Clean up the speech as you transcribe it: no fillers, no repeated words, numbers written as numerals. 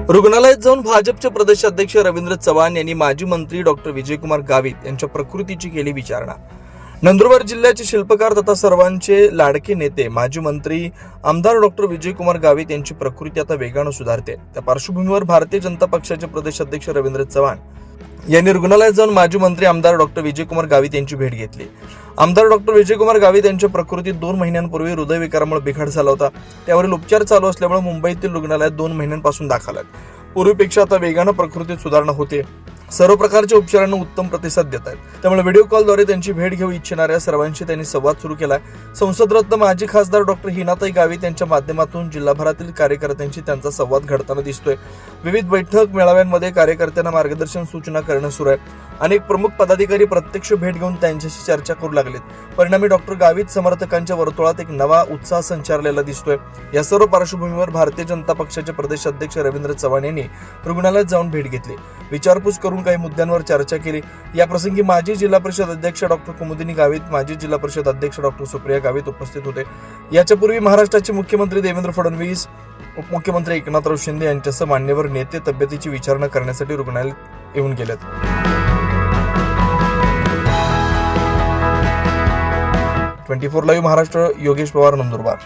रुग्णालयात जाऊन भाजपचे प्रदेशाध्यक्ष रवींद्र चव्हाण यांनी माजी मंत्री डॉक्टर विजयकुमार गावित यांच्या प्रकृतीची केली विचारणा। नंदुरबार जिल्ह्याचे शिल्पकार तथा सर्वांचे लाडके नेते माजी मंत्री आमदार डॉक्टर विजयकुमार गावित यांची प्रकृती आता वेगाने सुधारते। त्या पार्श्वभूमीवर भारतीय जनता पक्षाचे प्रदेशाध्यक्ष रवींद्र चव्हाण यांनी रुग्णालयात जाऊन माजी मंत्री आमदार डॉक्टर विजयकुमार गावित यांची भेट घेतली। आमदार डॉक्टर विजयकुमार गावित यांच्या प्रकृतीत 2 महिन्यांपूर्वी हृदयविकारामुळे बिघाड झाला होता। त्यावरील उपचार चालू असल्यामुळे मुंबईतील रुग्णालयात 2 महिन्यांपासून दाखल आहेत। पूर्वीपेक्षा आता वेगाने प्रकृतीत सुधारणा होते। सर्व प्रकारच्या उपचारांना उत्तम प्रतिसाद देत आहेत। त्यामुळे व्हिडिओ कॉलद्वारे त्यांची भेट घेऊ इच्छिणाऱ्या सर्वांशी त्यांनी संवाद सुरू केला। संसदरत्न माजी खासदार डॉक्टर हिनाताई गावित यांच्या माध्यमातून जिल्हाभरातील कार्यकर्त्यांशी त्यांचा संवाद घडताना दिसतोय। विविध बैठक मेळाव्यांमध्ये कार्यकर्त्यांना मार्गदर्शन सूचना करणे सुरू आहे। अनेक प्रमुख पदाधिकारी प्रत्यक्ष भेट घेऊन त्यांच्याशी चर्चा करू लागलेत। परिणामी डॉक्टर गावित समर्थकांच्या वर्तुळात एक नवा उत्साह संचारलेला दिसतोय। या सर्व पार्श्वभूमीवर भारतीय जनता पक्षाचे प्रदेश अध्यक्ष रवींद्र चव्हाण यांनी रुग्णालयात जाऊन भेट घेतली, विचारपूस करून काही मुद्द्यांवर चर्चा केली। या प्रसंगी माजी जिल्हा परिषद अध्यक्ष डॉक्टर कुमुदिनी गावित, माजी जिल्हा परिषद अध्यक्ष डॉक्टर सुप्रिया गावित उपस्थित होते। याच्यापूर्वी महाराष्ट्राचे मुख्यमंत्री देवेंद्र फडणवीस, उपमुख्यमंत्री एकनाथराव शिंदे यांच्यासह मान्यवर नेते तब्येतीची विचारणा करण्यासाठी रुग्णालयात येऊन गेलेत। 24 लाईव्ह महाराष्ट्र, योगेश पवार, नंदुरबार।